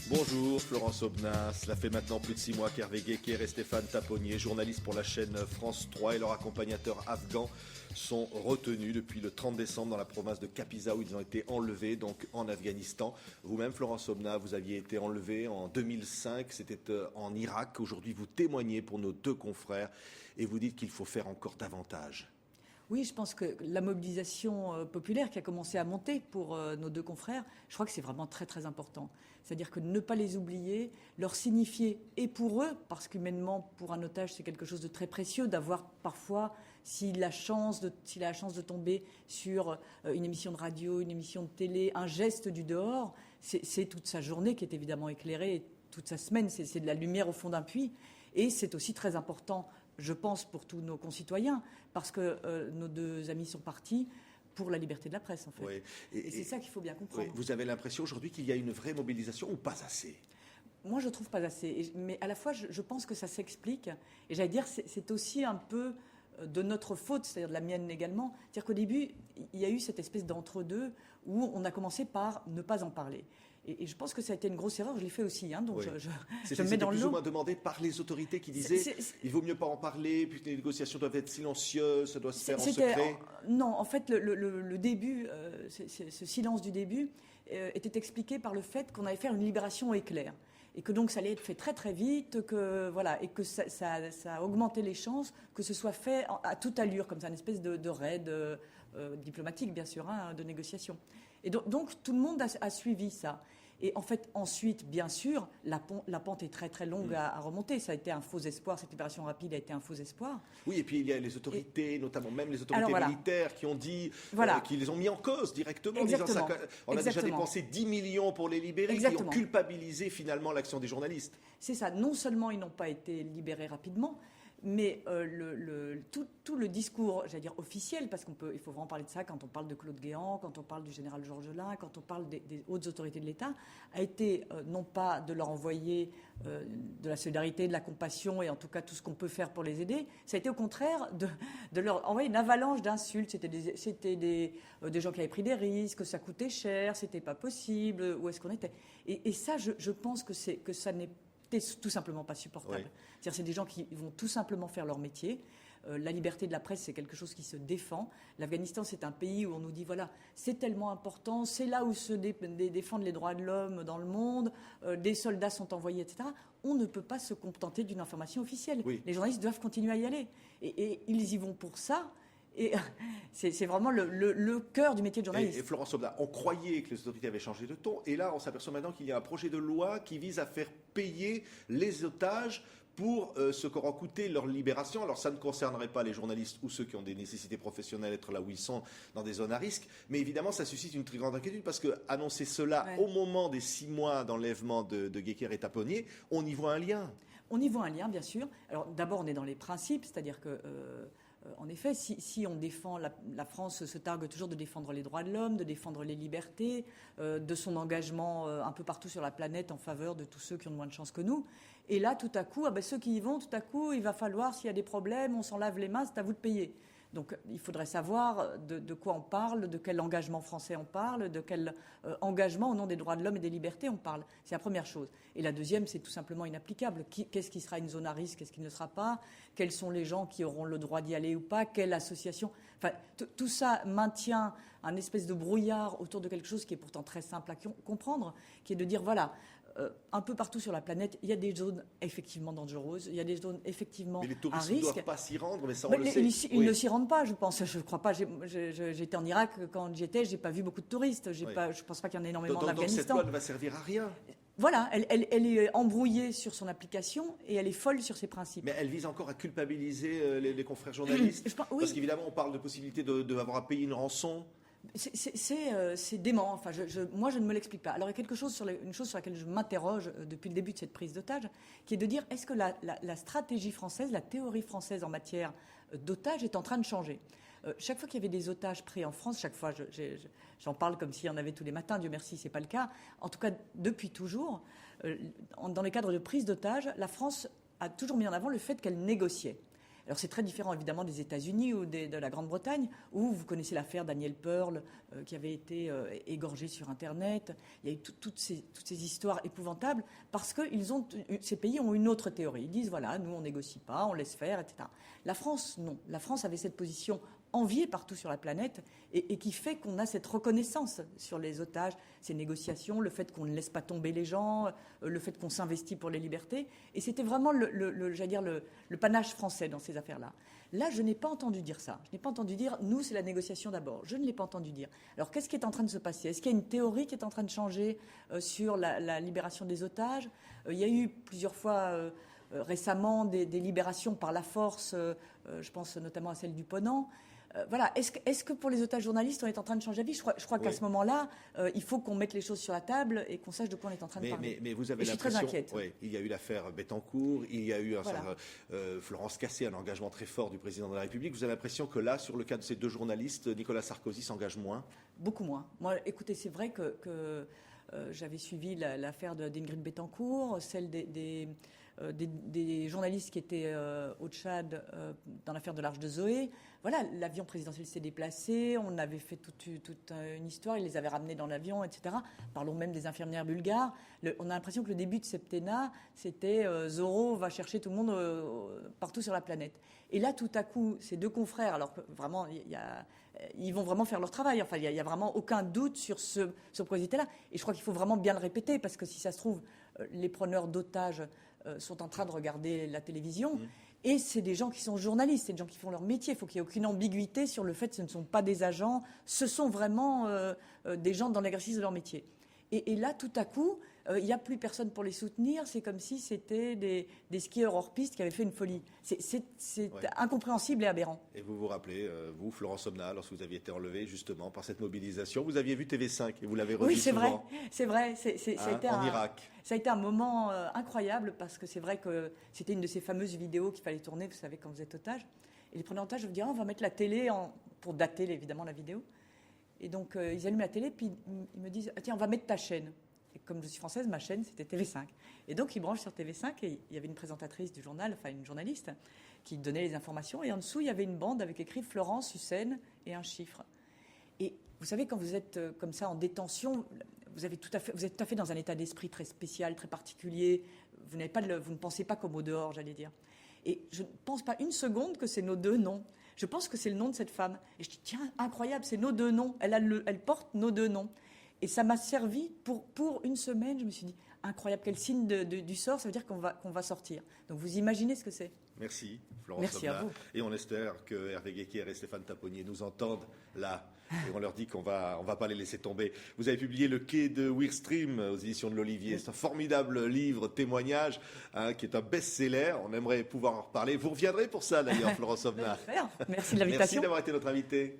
Bonjour Florence Aubenas, cela fait maintenant plus de 6 mois qu'Hervé Guéquer et Stéphane Taponnier, journalistes pour la chaîne France 3 et leur accompagnateur afghan sont retenus depuis le 30 décembre dans la province de Kapisa où ils ont été enlevés, donc en Afghanistan. Vous-même Florence Aubenas, vous aviez été enlevée en 2005, c'était en Irak. Aujourd'hui vous témoignez pour nos deux confrères et vous dites qu'il faut faire encore davantage. Oui, je pense que la mobilisation populaire qui a commencé à monter pour nos deux confrères, je crois que c'est vraiment très très important. C'est-à-dire que ne pas les oublier, leur signifier, et pour eux, parce qu'humainement, pour un otage, c'est quelque chose de très précieux, d'avoir parfois, s'il a la chance de tomber sur une émission de radio, une émission de télé, un geste du dehors, c'est toute sa journée qui est évidemment éclairée, et toute sa semaine, c'est de la lumière au fond d'un puits. Et c'est aussi très important, je pense, pour tous nos concitoyens, parce que nos deux amis sont partis pour la liberté de la presse, en fait. Oui. Et c'est ça qu'il faut bien comprendre. Oui. Vous avez l'impression aujourd'hui qu'il y a une vraie mobilisation ou pas assez ? Moi, je trouve pas assez. Mais à la fois, je pense que ça s'explique. Et j'allais dire, c'est aussi un peu de notre faute, c'est-à-dire de la mienne également. C'est-à-dire qu'au début, il y a eu cette espèce d'entre-deux où on a commencé par ne pas en parler. Et je pense que ça a été une grosse erreur, je l'ai fait aussi. Donc oui. je me mets dans le lot. C'était plus ou moins demandé par les autorités qui disaient il vaut mieux pas en parler, puis les négociations doivent être silencieuses, ça doit se faire en secret. Non, en fait, le début, ce silence du début était expliqué par le fait qu'on allait faire une libération éclair. Et que donc ça allait être fait très très vite, et que ça a augmenté les chances que ce soit fait à toute allure, comme ça, une espèce de raid diplomatique, bien sûr, de négociation. Et donc tout le monde a suivi ça. Et en fait, ensuite, bien sûr, la pente est très très longue à remonter. Ça a été un faux espoir, cette libération rapide a été un faux espoir. Oui, et puis il y a les autorités, notamment même les autorités militaires, qui ont dit, qui les ont mis en cause directement, en disant ça, on a déjà dépensé 10 millions pour les libérer, qui ont culpabilisé finalement l'action des journalistes. C'est ça, non seulement ils n'ont pas été libérés rapidement, mais tout le discours, j'allais dire officiel, parce il faut vraiment parler de ça quand on parle de Claude Guéant, quand on parle du général Georges Lain, quand on parle des hautes autorités de l'État, a été non pas de leur envoyer de la solidarité, de la compassion et en tout cas tout ce qu'on peut faire pour les aider, ça a été au contraire de leur envoyer une avalanche d'insultes. C'était des gens qui avaient pris des risques, ça coûtait cher, c'était pas possible, où est-ce qu'on était. Et ça, je pense que ça n'est tout simplement pas supportable. Oui. C'est-à-dire, c'est des gens qui vont tout simplement faire leur métier. La liberté de la presse, c'est quelque chose qui se défend. L'Afghanistan, c'est un pays où on nous dit, voilà, c'est tellement important, c'est là où se défendent les droits de l'homme dans le monde, des soldats sont envoyés, etc. On ne peut pas se contenter d'une information officielle. Oui. Les journalistes doivent continuer à y aller. Et ils y vont pour ça. Et c'est vraiment le cœur du métier de journaliste. Et Florence Aubenas, on croyait que les autorités avaient changé de ton, et là on s'aperçoit maintenant qu'il y a un projet de loi qui vise à faire payer les otages pour ce qu'aura coûté leur libération. Alors ça ne concernerait pas les journalistes ou ceux qui ont des nécessités professionnelles, être là où ils sont dans des zones à risque, mais évidemment ça suscite une très grande inquiétude parce que annoncer cela au moment des 6 mois d'enlèvement de Guéquer et Taponnier, on y voit un lien. On y voit un lien, bien sûr. Alors d'abord on est dans les principes, c'est-à-dire que en effet, si on défend, la France se targue toujours de défendre les droits de l'homme, de défendre les libertés, de son engagement un peu partout sur la planète en faveur de tous ceux qui ont moins de chance que nous. Et là, tout à coup, ceux qui y vont, tout à coup, il va falloir, s'il y a des problèmes, on s'en lave les mains, c'est à vous de payer. Donc il faudrait savoir de quoi on parle, de quel engagement français on parle, de quel engagement au nom des droits de l'homme et des libertés on parle. C'est la première chose. Et la deuxième, c'est tout simplement inapplicable. Qu'est-ce qui sera une zone à risque, qu'est-ce qui ne le sera pas? Quels sont les gens qui auront le droit d'y aller ou pas? Quelle association? Enfin, tout ça maintient un espèce de brouillard autour de quelque chose qui est pourtant très simple à comprendre, qui est de dire, voilà, un peu partout sur la planète, il y a des zones effectivement dangereuses, il y a des zones effectivement à risque. Mais les touristes ne doivent pas s'y rendre, mais ça on le sait. Ils ne s'y rendent pas, je pense. Je ne crois pas. J'étais en Irak quand j'y étais, je n'ai pas vu beaucoup de touristes. Je ne pense pas qu'il y en ait énormément en Afghanistan. Donc cette loi ne va servir à rien. Voilà, elle est embrouillée sur son application et elle est folle sur ses principes. Mais elle vise encore à culpabiliser les confrères journalistes. Parce qu'évidemment, on parle de possibilité d'avoir à payer une rançon. C'est dément. Enfin, moi, je ne me l'explique pas. Alors, il y a une chose sur laquelle je m'interroge depuis le début de cette prise d'otage, qui est de dire est-ce que la stratégie française, la théorie française en matière d'otage est en train de changer? Chaque fois qu'il y avait des otages pris en France, chaque fois, j'en parle comme s'il y en avait tous les matins, Dieu merci, c'est pas le cas. En tout cas, depuis toujours, dans les cadres de prise d'otages, la France a toujours mis en avant le fait qu'elle négociait. Alors c'est très différent évidemment des États-Unis ou de la Grande-Bretagne, où vous connaissez l'affaire Daniel Pearl, qui avait été égorgé sur Internet. Il y a eu toutes ces histoires épouvantables, parce que ces pays ont une autre théorie. Ils disent, voilà, nous on négocie pas, on laisse faire, etc. La France, non. La France avait cette position enviée partout sur la planète et qui fait qu'on a cette reconnaissance sur les otages, ces négociations, le fait qu'on ne laisse pas tomber les gens, le fait qu'on s'investit pour les libertés. Et c'était vraiment le panache français dans ces affaires-là. Là, je n'ai pas entendu dire ça. Je n'ai pas entendu dire, nous, c'est la négociation d'abord. Je ne l'ai pas entendu dire. Alors, qu'est-ce qui est en train de se passer? Est-ce qu'il y a une théorie qui est en train de changer sur la libération des otages? Il y a eu plusieurs fois récemment des libérations par la force, je pense notamment à celle du Ponant. Voilà. Est-ce que pour les otages journalistes, on est en train de changer d'avis? Je crois qu'à ce moment-là, il faut qu'on mette les choses sur la table et qu'on sache de quoi on est en train de parler. Mais vous avez je suis très inquiète. Oui, il y a eu l'affaire Bettencourt, il y a eu Florence Cassé, un engagement très fort du président de la République. Vous avez l'impression que là, sur le cas de ces deux journalistes, Nicolas Sarkozy s'engage moins? Beaucoup moins. Moi, écoutez, c'est vrai que j'avais suivi l'affaire d'Ingrid Bettencourt, celle des journalistes qui étaient au Tchad dans l'affaire de l'Arche de Zoé. Voilà, l'avion présidentiel s'est déplacé, on avait fait toute une histoire, ils les avaient ramenés dans l'avion, etc. Parlons même des infirmières bulgares. On a l'impression que le début de septennat, c'était Zorro va chercher tout le monde partout sur la planète. Et là, tout à coup, ces deux confrères, alors que vraiment, ils vont vraiment faire leur travail. Enfin, il n'y a vraiment aucun doute sur ce projet-là. Et je crois qu'il faut vraiment bien le répéter, parce que si ça se trouve, les preneurs d'otages sont en train de regarder la télévision. Et c'est des gens qui sont journalistes, c'est des gens qui font leur métier. Il faut qu'il n'y ait aucune ambiguïté sur le fait que ce ne sont pas des agents, ce sont vraiment des gens dans l'exercice de leur métier. Et là, tout à coup, il n'y a plus personne pour les soutenir. C'est comme si c'était des skieurs hors piste qui avaient fait une folie. C'est incompréhensible et aberrant. Et vous vous rappelez, vous, Florence Somna, lorsque vous aviez été enlevée justement par cette mobilisation, vous aviez vu TV5 et vous l'avez revu souvent. Oui, c'est vrai. En Irak. Ça a été un moment incroyable, parce que c'est vrai que c'était une de ces fameuses vidéos qu'il fallait tourner, vous savez, quand vous êtes otage. Et les preneurs d'otages, je vous dis, on va mettre la télé pour dater évidemment la vidéo. Et donc, ils allument la télé, puis ils me disent, tiens, on va mettre ta chaîne. Et comme je suis française, ma chaîne, c'était TV5. Et donc, ils branchent sur TV5, et il y avait une présentatrice du journal, enfin une journaliste, qui donnait les informations. Et en dessous, il y avait une bande avec écrit Florence Hussein et un chiffre. Et vous savez, quand vous êtes comme ça en détention, vous êtes tout à fait dans un état d'esprit très spécial, très particulier. Vous ne pensez pas comme au dehors, j'allais dire. Et je ne pense pas une seconde que c'est nos deux noms. Je pense que c'est le nom de cette femme. Et je dis, tiens, incroyable, c'est nos deux noms. Elle porte nos deux noms. Et ça m'a servi pour une semaine. Je me suis dit, incroyable, quel signe du sort, ça veut dire qu'on va sortir. Donc vous imaginez ce que c'est. Merci, Florence. Merci à vous. Et on espère que Hervé Guéquier et Stéphane Taponnier nous entendent là. Et on leur dit qu'on va pas les laisser tomber. Vous avez publié Le Quai de Wirstream aux éditions de l'Olivier. C'est un formidable livre, témoignage, qui est un best-seller. On aimerait pouvoir en reparler. Vous reviendrez pour ça d'ailleurs, Florence Somna. Merci de l'invitation. Merci d'avoir été notre invité.